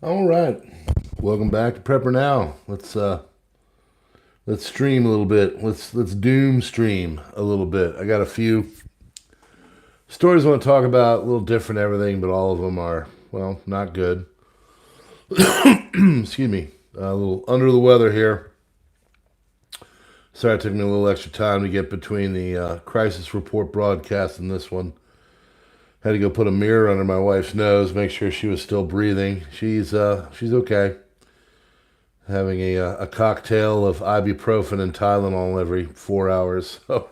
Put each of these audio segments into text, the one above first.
All right, welcome back to PrepperNow. Let's stream a little bit. Let's doom stream a little bit. I got a few stories I want to talk about, a little different everything, but all of them are not good. Excuse me, a little under the weather here. Sorry, it took me a little extra time to get between the crisis report broadcast and this one. Had to go put a mirror under my wife's nose, make sure she was still breathing. She's okay. Having a cocktail of ibuprofen and Tylenol every 4 hours. So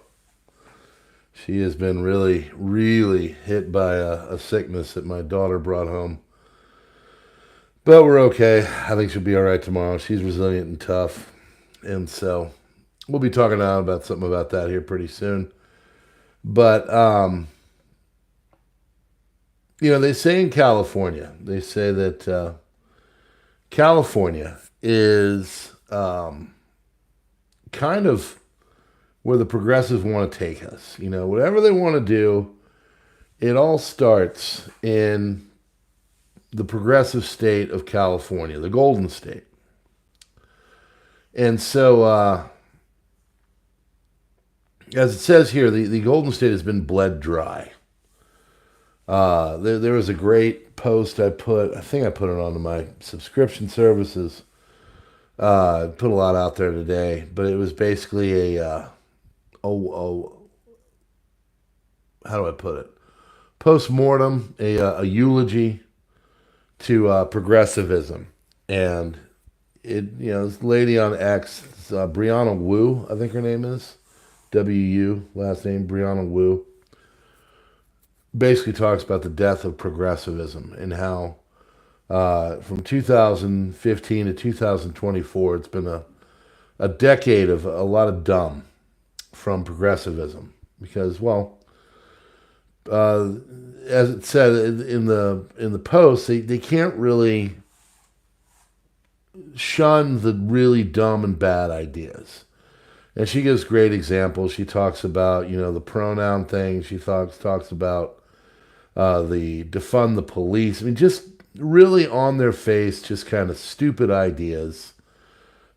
she has been really, really hit by a sickness that my daughter brought home. But we're okay. I think she'll be all right tomorrow. She's resilient and tough. And so we'll be talking out about something about that here pretty soon. But, they say in California, they say that California is kind of where the progressives want to take us. Whatever they want to do, it all starts in the progressive state of California, the Golden State. And so, as it says here, the Golden State has been bled dry. There was a great post I think I put it onto my subscription services. I put a lot out there today, but it was basically how do I put it? Post-mortem, a eulogy to progressivism. And this lady on X, Brianna Wu, I think her name is, W-U, last name, Brianna Wu, basically talks about the death of progressivism and how from 2015 to 2024, it's been a decade of a lot of dumb from progressivism. Because, as it said in the post, they can't really shun the really dumb and bad ideas. And she gives great examples. She talks about, the pronoun thing. She talks about the defund the police. I mean, just really on their face, just kind of stupid ideas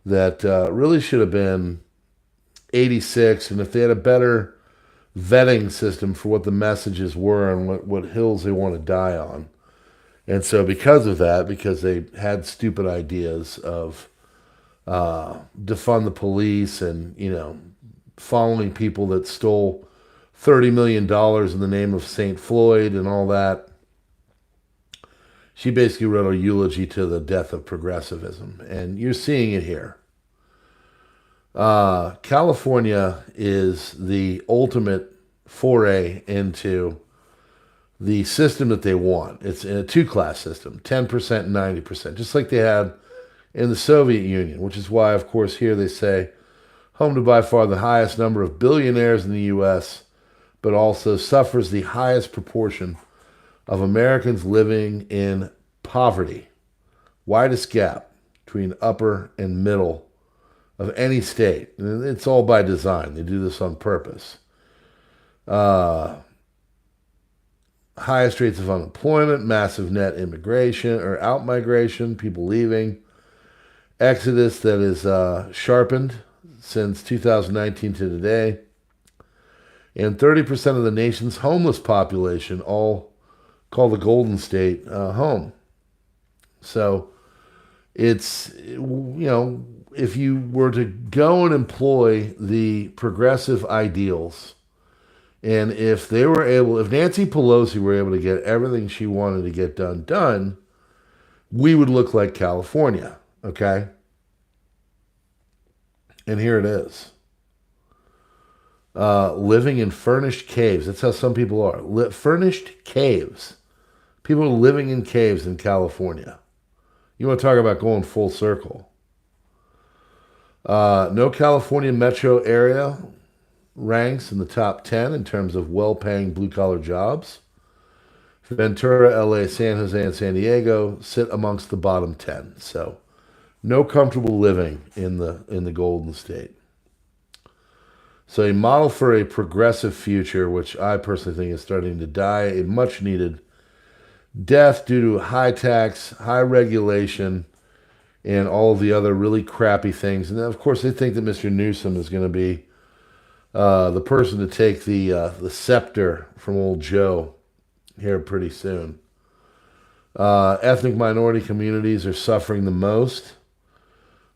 that really should have been 86. And if they had a better vetting system for what the messages were and what hills they want to die on. And so because of that, because they had stupid ideas of defund the police and, following people that stole $30 million in the name of St. Floyd and all that, she basically wrote a eulogy to the death of progressivism. And you're seeing it here. California is the ultimate foray into the system that they want. It's in a two-class system, 10% and 90%, just like they had in the Soviet Union, which is why, of course, here they say, home to by far the highest number of billionaires in the U.S., but also suffers the highest proportion of Americans living in poverty. Widest gap between upper and middle of any state. And it's all by design. They do this on purpose. Highest rates of unemployment, massive net immigration or out-migration, people leaving. Exodus that is sharpened since 2019 to today. And 30% of the nation's homeless population all call the Golden State home. So it's, if you were to go and employ the progressive ideals, and if Nancy Pelosi were able to get everything she wanted to get done, we would look like California, okay? And here it is. Living in furnished caves. That's how some people are. Furnished caves. People are living in caves in California. You want to talk about going full circle. No California metro area ranks in the top 10 in terms of well-paying blue-collar jobs. Ventura, LA, San Jose, and San Diego sit amongst the bottom 10. So no comfortable living in the Golden State. So a model for a progressive future, which I personally think is starting to die, a much-needed death due to high tax, high regulation, and all of the other really crappy things. And then, of course, they think that Mr. Newsom is going to be the person to take the scepter from old Joe here pretty soon. Ethnic minority communities are suffering the most.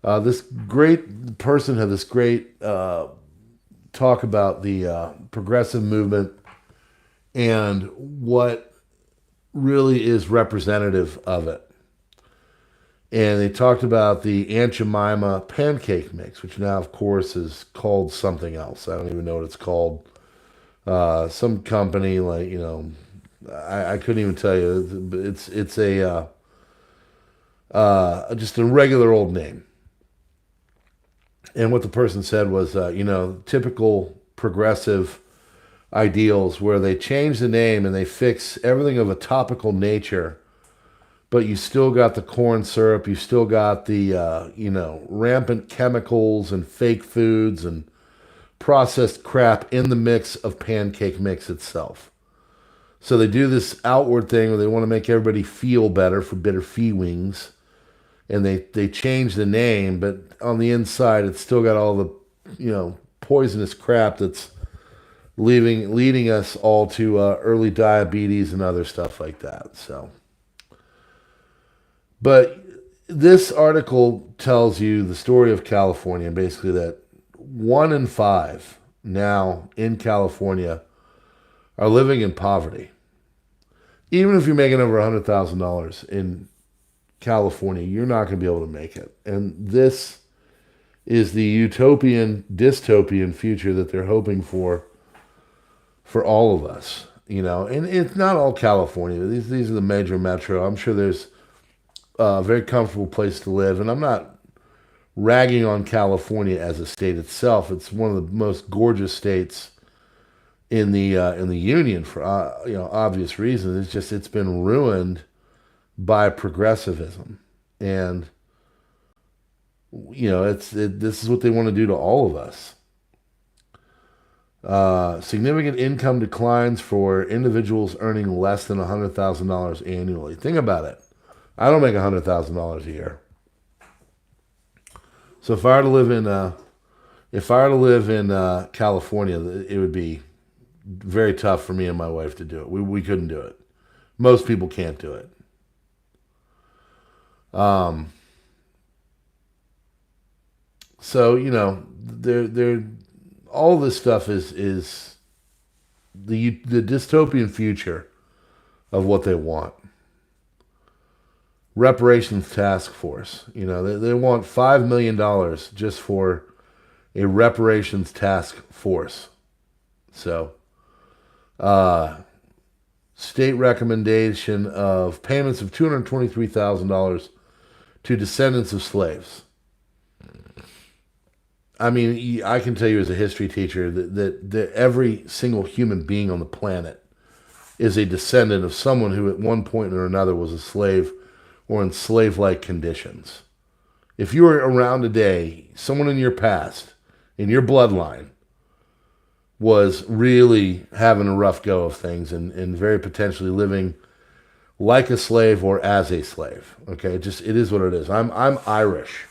This great person had this great talk about the progressive movement and what really is representative of it. And they talked about the Aunt Jemima pancake mix, which now, of course, is called something else. I don't even know what it's called. Some company, like, you know, I couldn't even tell you. It's a just a regular old name. And what the person said was, you know, typical progressive ideals where they change the name and they fix everything of a topical nature, but you still got the corn syrup, you still got the, you know, rampant chemicals and fake foods and processed crap in the mix of pancake mix itself. So they do this outward thing where they want to make everybody feel better for bitter feelings, and they change the name, but on the inside it's still got all the, you know, poisonous crap that's leading us all to early diabetes and other stuff like that. So, but this article tells you the story of California, basically that 1 in 5 now in California are living in poverty. Even if you're making over $100,000 in California, you're not going to be able to make it. And this is the utopian, dystopian future that they're hoping for all of us, you know. And it's not all California. These are the major metro. I'm sure there's a very comfortable place to live, and I'm not ragging on California as a state itself. It's one of the most gorgeous states in the union for you know, obvious reasons. It's just it's been ruined by progressivism, and you know, this is what they want to do to all of us. Significant income declines for individuals earning less than $100,000 annually. Think about it. I don't make $100,000 a year. So if I were to live in California, it would be very tough for me and my wife to do it. We couldn't do it. Most people can't do it. So, you know, they're all this stuff is the dystopian future of what they want. Reparations task force. You know, they want $5 million just for a reparations task force. So, state recommendation of payments of $223,000 to descendants of slaves. I mean, I can tell you as a history teacher that every single human being on the planet is a descendant of someone who at one point or another was a slave or in slave-like conditions. If you were around today, someone in your past, in your bloodline, was really having a rough go of things and very potentially living like a slave or as a slave. Okay, it is what it is. I'm Irish.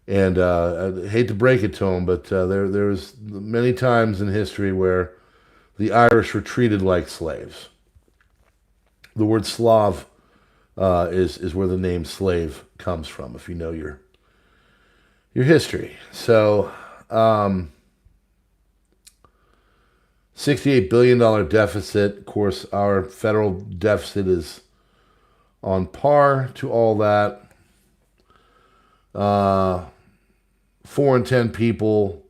And I hate to break it to them, but there was many times in history where the Irish were treated like slaves. The word Slav is where the name slave comes from, if you know your history. So, $68 billion deficit. Of course, our federal deficit is on par to all that. 4 in 10 people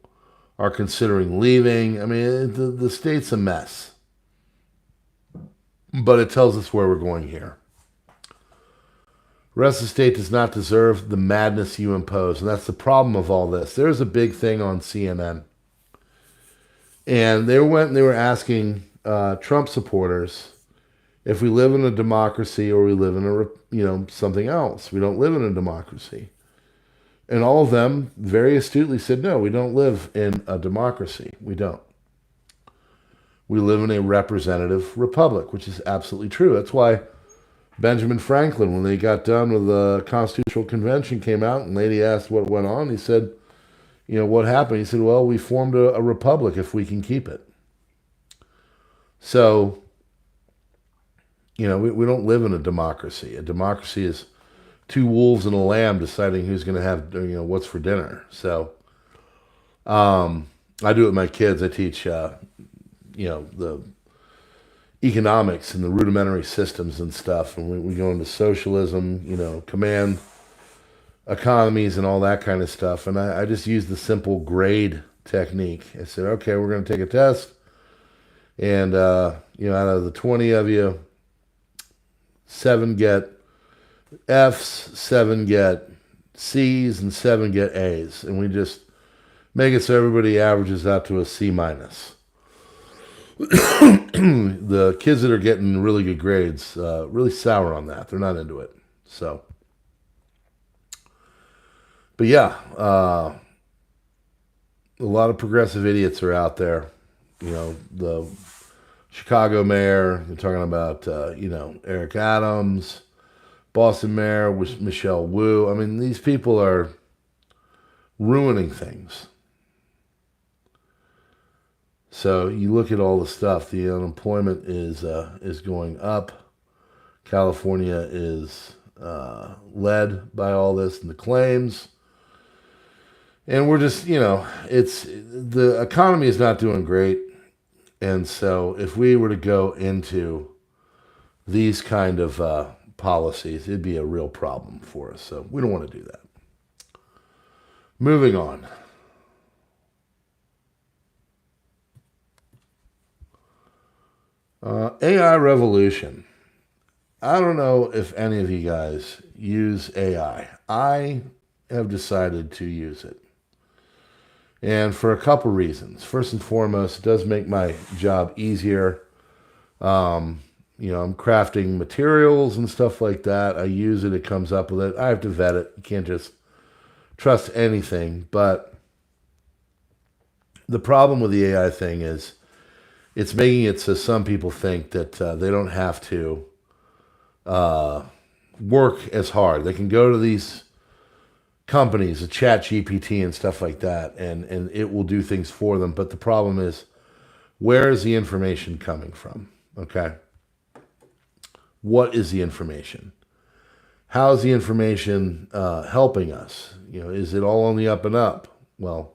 are considering leaving. I mean, the state's a mess. But it tells us where we're going here. The rest of the state does not deserve the madness you impose. And that's the problem of all this. There's a big thing on CNN. And they were asking Trump supporters if we live in a democracy or we live in something else. We don't live in a democracy. And all of them very astutely said, no, we don't live in a democracy. We don't. We live in a representative republic, which is absolutely true. That's why Benjamin Franklin, when they got done with the Constitutional Convention, came out and lady asked what went on. He said, what happened? He said, well, we formed a republic if we can keep it. So, we don't live in a democracy. A democracy is two wolves and a lamb deciding who's going to have, what's for dinner. So, I do it with my kids. I teach, the economics and the rudimentary systems and stuff. And we go into socialism, command economies and all that kind of stuff. And I just use the simple grade technique. I said, okay, we're going to take a test. And, out of the 20 of you, 7 get F's, 7 get C's, and 7 get A's. And we just make it so everybody averages out to a C minus. The kids that are getting really good grades, really sour on that. They're not into it. So, but yeah, a lot of progressive idiots are out there. The Chicago mayor, you're talking about, Eric Adams, Boston mayor, Michelle Wu. I mean, these people are ruining things. So you look at all the stuff. The unemployment is going up. California is led by all this and the claims. And we're just, the economy is not doing great. And so if we were to go into these kind of policies, it'd be a real problem for us. So we don't want to do that. Moving on. AI revolution. I don't know if any of you guys use AI. I have decided to use it. And for a couple reasons. First and foremost, it does make my job easier. I'm crafting materials and stuff like that. I use it. It comes up with it. I have to vet it. You can't just trust anything. But the problem with the AI thing is it's making it so some people think that they don't have to work as hard. They can go to these companies, a ChatGPT and stuff like that, and it will do things for them. But the problem is, where is the information coming from? Okay. What is the information? How is the information helping us? Is it all on the up and up? Well,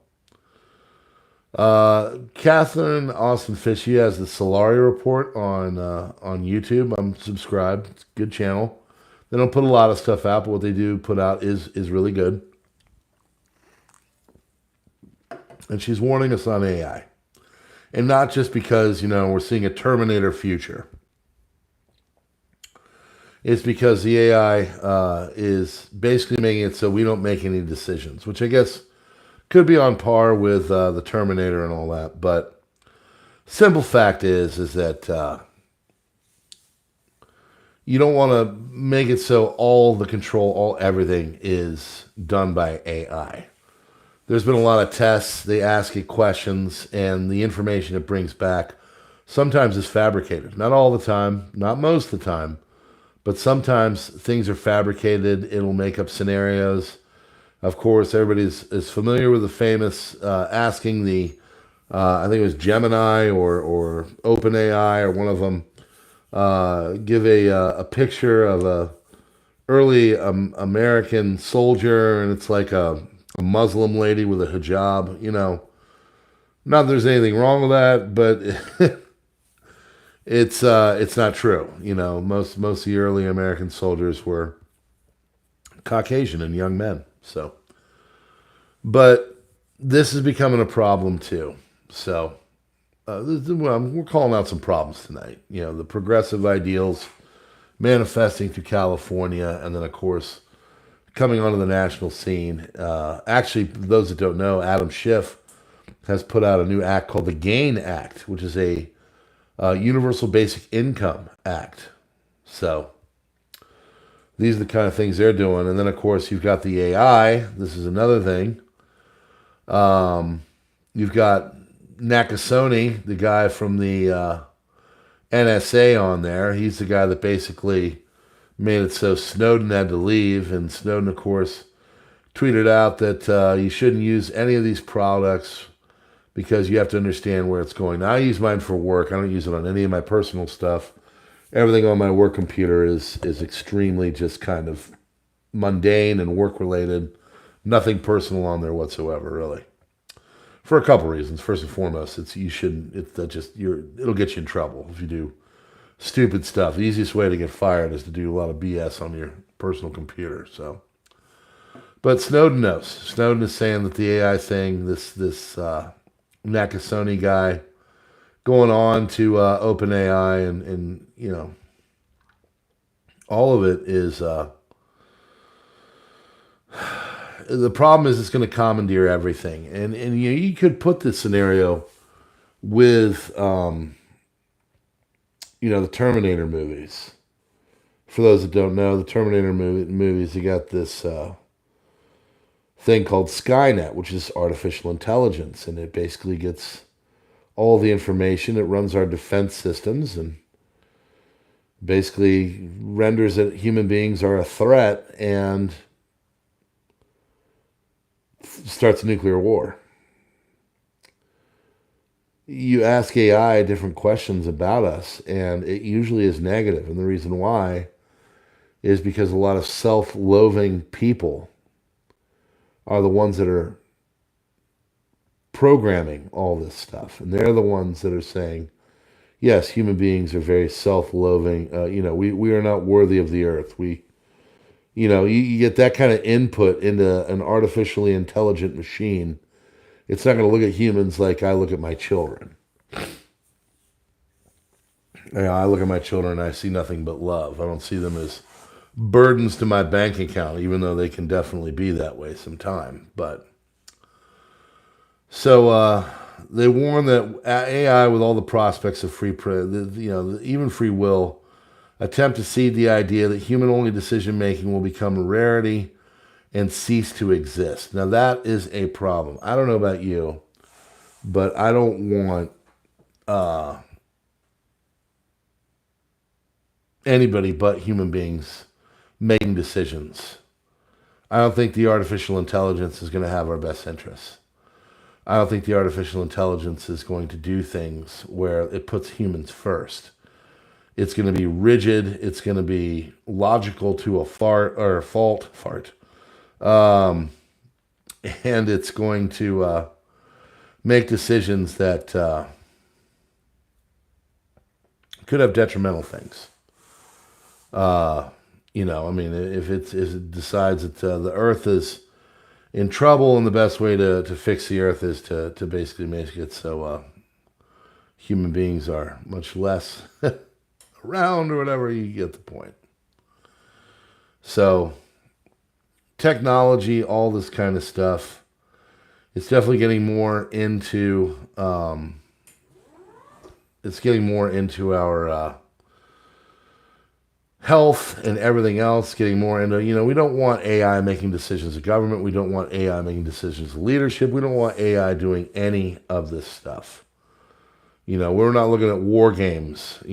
Catherine Austin Fish, she has the Solari Report on YouTube. I'm subscribed. It's a good channel. They don't put a lot of stuff out, but what they do put out is really good. And she's warning us on AI. And not just because, we're seeing a Terminator future. It's because the AI is basically making it so we don't make any decisions, which I guess could be on par with the Terminator and all that. But simple fact is that you don't want to make it so all the control, all everything is done by AI. There's been a lot of tests. They ask it questions, and the information it brings back sometimes is fabricated. Not all the time, not most of the time, but sometimes things are fabricated. It'll make up scenarios. Of course, everybody is familiar with the famous asking the, I think it was Gemini or OpenAI or one of them, give a picture of a early American soldier, and it's like a Muslim lady with a hijab. Not that there's anything wrong with that, but it's not true. Most of the early American soldiers were Caucasian and young men. So, but this is becoming a problem too. So, we're calling out some problems tonight. The progressive ideals manifesting through California, and then of course coming onto the national scene. Actually, those that don't know, Adam Schiff has put out a new act called the GAIN Act, which is a Universal Basic Income Act. So these are the kind of things they're doing. And then, of course, you've got the AI. This is another thing. You've got Nakasone, the guy from the NSA on there, he's the guy that basically made it so Snowden had to leave. And Snowden, of course, tweeted out that you shouldn't use any of these products because you have to understand where it's going. Now, I use mine for work. I don't use it on any of my personal stuff. Everything on my work computer is extremely just kind of mundane and work-related. Nothing personal on there whatsoever, really. For a couple reasons. First and foremost, it'll get you in trouble if you do stupid stuff. The easiest way to get fired is to do a lot of BS on your personal computer. So, but Snowden knows. Snowden is saying that the AI thing, this Nakasone guy, going on to OpenAI and you know, all of it is the problem is it's going to commandeer everything. And you could put this scenario with the Terminator movies. For those that don't know, the Terminator movies, you got this thing called Skynet, which is artificial intelligence, and it basically gets all the information. It runs our defense systems and basically renders that human beings are a threat and starts a nuclear war. You ask AI different questions about us, and it usually is negative. And the reason why is because a lot of self-loathing people are the ones that are programming all this stuff. And they're the ones that are saying, yes, human beings are very self-loathing. We are not worthy of the earth. You get that kind of input into an artificially intelligent machine. It's not going to look at humans like I look at my children. I look at my children and I see nothing but love. I don't see them as burdens to my bank account, even though they can definitely be that way sometime. But so they warn that AI, with all the prospects of even free will, attempt to seed the idea that human-only decision-making will become a rarity and cease to exist. Now, that is a problem. I don't know about you, but I don't want anybody but human beings making decisions. I don't think the artificial intelligence is going to have our best interests. I don't think the artificial intelligence is going to do things where it puts humans first. It's going to be rigid. It's going to be logical to a fault. And it's going to make decisions that could have detrimental things. If it decides that the Earth is in trouble, and the best way to fix the Earth is to basically make it so human beings are much less around or whatever, you get the point. So technology, all this kind of stuff, it's definitely getting more into our health and everything else, getting more into, we don't want AI making decisions of government. We don't want AI making decisions of leadership. We don't want AI doing any of this stuff. We're not looking at war games.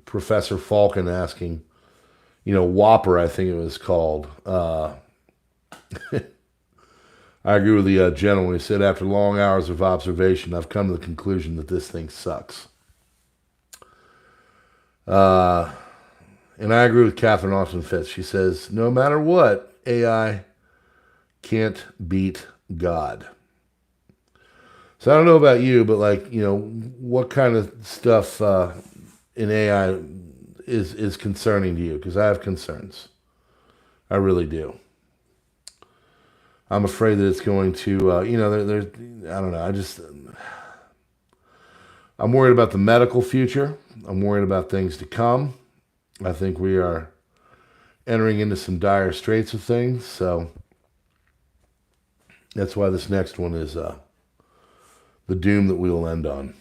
Professor Falcon asking, Whopper, I think it was called. I agree with the gentleman. He said, after long hours of observation, I've come to the conclusion that this thing sucks. And I agree with Catherine Austin Fitz. She says, no matter what, AI can't beat God. So I don't know about you, but what kind of stuff in AI is concerning to you? Because I have concerns. I really do. I'm afraid that it's going to, I don't know. I'm worried about the medical future. I'm worried about things to come. I think we are entering into some dire straits of things. So that's why this next one is the doom that we will end on.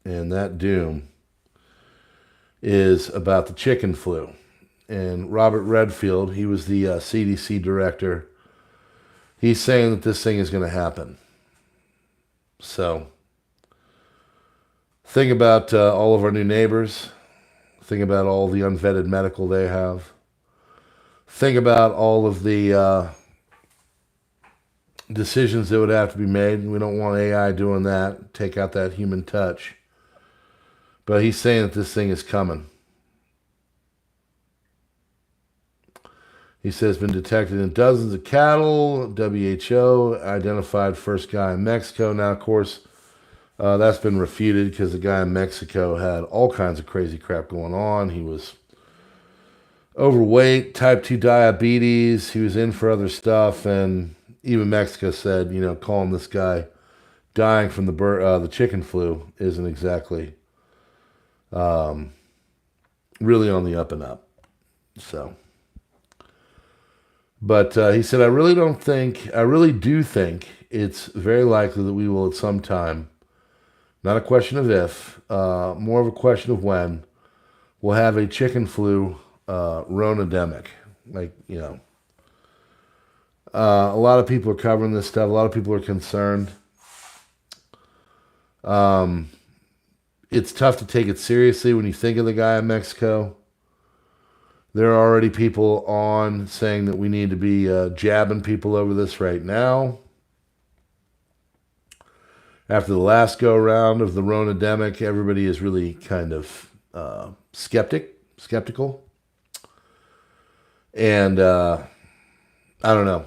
And that doom is about the chicken flu. And Robert Redfield, he was the CDC director. He's saying that this thing is going to happen. So think about all of our new neighbors. Think about all the unvetted medical they have. Think about all of the decisions that would have to be made. We don't want AI doing that. Take out that human touch. But he's saying that this thing is coming. He says it's been detected in dozens of cattle. WHO identified first guy in Mexico. Now, of course, that's been refuted because the guy in Mexico had all kinds of crazy crap going on. He was overweight, type 2 diabetes. He was in for other stuff. And even Mexico said, you know, calling this guy dying from the chicken flu isn't exactly really on the up and up. So... But he said, I really do think it's very likely that we will at some time, not a question of if, more of a question of when, we'll have a chicken flu Ronademic. Like, you know, a lot of people are covering this stuff. A lot of people are concerned. It's tough to take it seriously when you think of the guy in Mexico. There are already people on saying that we need to be jabbing people over this right now. After the last go-round of the Ronademic, everybody is really kind of skeptical. And I don't know.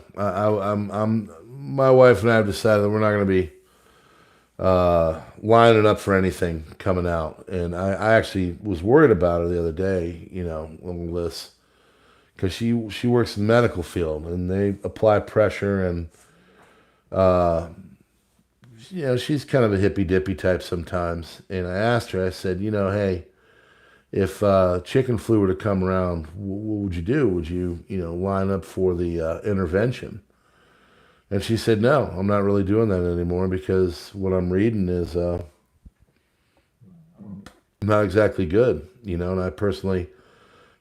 My wife and I have decided that we're not going to be lining up for anything coming out. And I actually was worried about her the other day, you know, on this, because she works in the medical field and they apply pressure and, you know, she's kind of a hippy dippy type sometimes. And I asked her, I said, you know, hey, if chicken flu were to come around, what would you do? Would you, you know, line up for the intervention? And she said, no, I'm not really doing that anymore because what I'm reading is not exactly good, you know, and I personally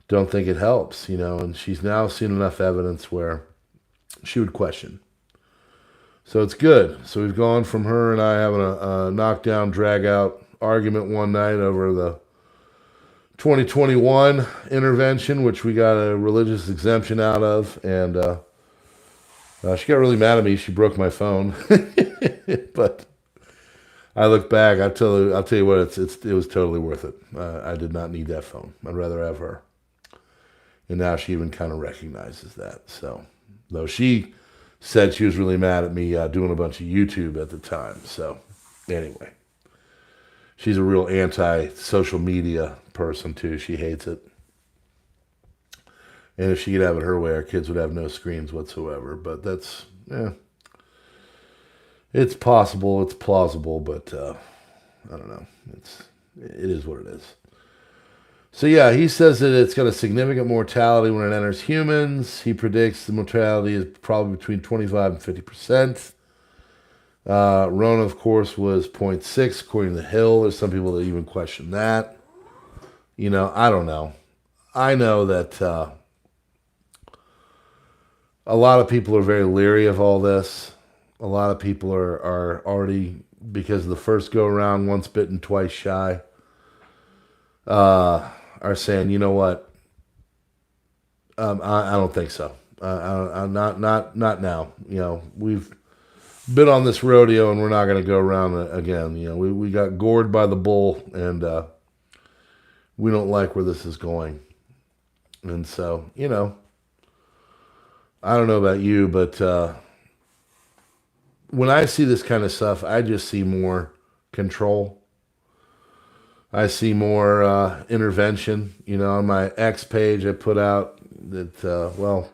don't think it helps, you know, and she's now seen enough evidence where she would question. So it's good. So we've gone from her and I having a knockdown, drag-out argument one night over the 2021 intervention, which we got a religious exemption out of, and she got really mad at me. She broke my phone, but I look back. I'll tell you what. It was totally worth it. I did not need that phone. I'd rather have her. And now she even kind of recognizes that. So, though she said she was really mad at me doing a bunch of YouTube at the time. So, anyway, she's a real anti-social media person too. She hates it. And if she could have it her way, our kids would have no screens whatsoever. But that's, it's possible, it's plausible, but I don't know. It is what it is. So yeah, he says that it's got a significant mortality when it enters humans. He predicts the mortality is probably between 25 and 50%. Rona, of course, was 0.6 according to the Hill. There's some people that even question that. You know, I don't know. I know that a lot of people are very leery of all this. A lot of people are already, because of the first go-around, once bitten, twice shy, are saying, you know what, I don't think so. I'm not now. You know, we've been on this rodeo and we're not going to go around again. You know, we got gored by the bull and we don't like where this is going. And so, you know, I don't know about you, but when I see this kind of stuff, I just see more control. I see more intervention. You know, on my X page, I put out that, well,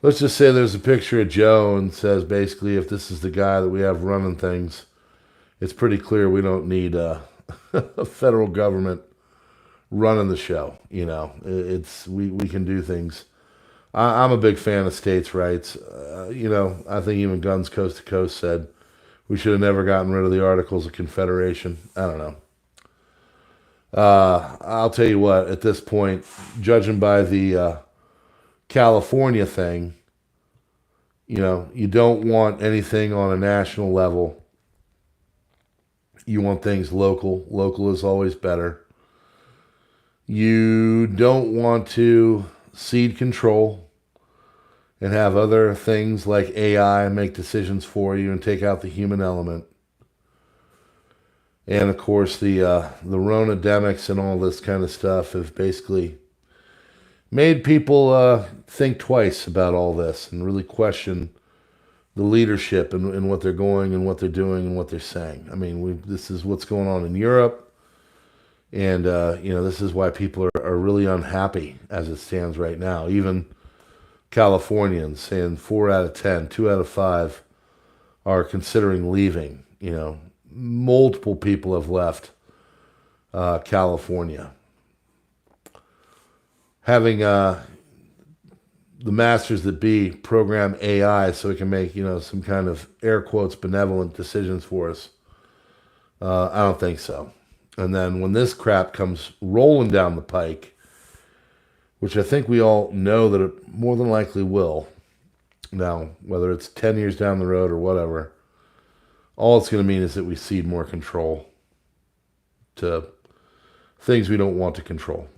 let's just say there's a picture of Joe and says basically if this is the guy that we have running things, it's pretty clear we don't need a federal government running the show. You know, we can do things. I'm a big fan of states' rights. You know, I think even Guns Coast to Coast said we should have never gotten rid of the Articles of Confederation. I don't know. I'll tell you what, at this point, judging by the California thing, you know, you don't want anything on a national level You want things local. Local is always better. You don't want to cede control and have other things like AI make decisions for you and take out the human element. And of course, the Ronademics and all this kind of stuff have basically made people think twice about all this and really question the leadership and what they're going and what they're doing and what they're saying. I mean, this is what's going on in Europe, and this is why people are really unhappy as it stands right now. Even Californians saying 4 out of 10, 2 out of 5 are considering leaving. Multiple people have left California. Having the masters that be program AI so it can make, some kind of air quotes benevolent decisions for us. I don't think so. And then when this crap comes rolling down the pike, which I think we all know that it more than likely will. Now, whether it's 10 years down the road or whatever, all it's going to mean is that we cede more control to things we don't want to control.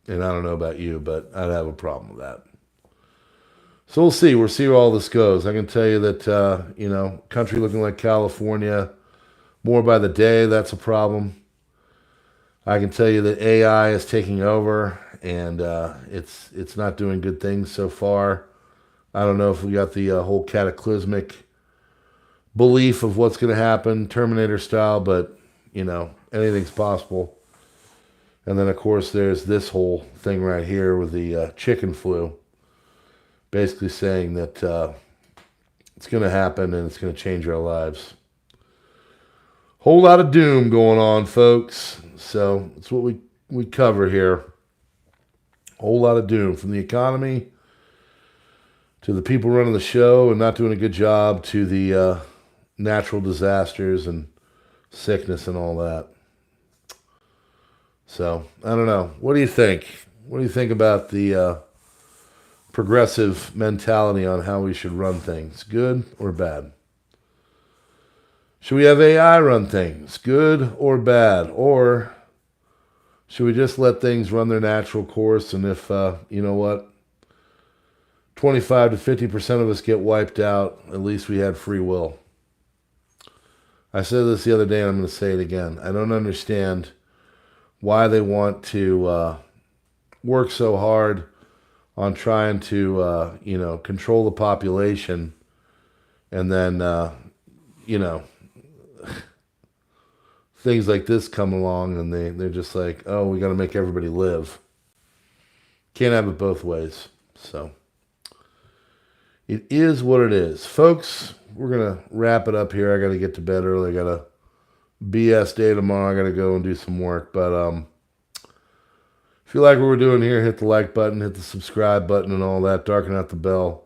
And I don't know about you, but I'd have a problem with that. So we'll see. We'll see where all this goes. I can tell you that, country looking like California, more by the day, that's a problem. I can tell you that AI is taking over, and it's not doing good things so far. I don't know if we got the whole cataclysmic belief of what's going to happen, Terminator style, but, anything's possible. And then, of course, there's this whole thing right here with the ChickenFlu, basically saying that it's going to happen and it's going to change our lives. Whole lot of doom going on, folks. So that's what we cover here. Whole lot of doom, from the economy to the people running the show and not doing a good job, to the natural disasters and sickness and all that. So, I don't know. What do you think? What do you think about the progressive mentality on how we should run things? Good or bad? Should we have AI run things? Good or bad? Or should we just let things run their natural course, and if, 25 to 50% of us get wiped out, at least we had free will. I said this the other day, and I'm going to say it again. I don't understand why they want to work so hard on trying to, control the population, and then, things like this come along, and they're just like, oh, we got to make everybody live. Can't have it both ways. So it is what it is. Folks, we're going to wrap it up here. I got to get to bed early. I got a BS day tomorrow. I got to go and do some work. But if you like what we're doing here, hit the like button, hit the subscribe button and all that. Darken out the bell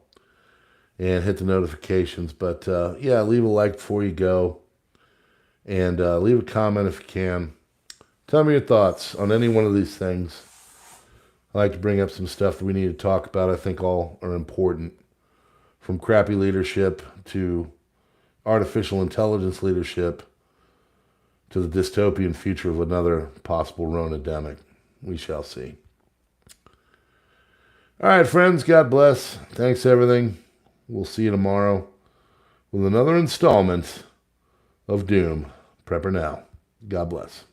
and hit the notifications. But, leave a like before you go. And leave a comment if you can. Tell me your thoughts on any one of these things. I like to bring up some stuff that we need to talk about. I think all are important. From crappy leadership to artificial intelligence leadership to the dystopian future of another possible Ronademic. We shall see. All right, friends. God bless. Thanks, everything. We'll see you tomorrow with another installment of Doom. PrepperNow. God bless.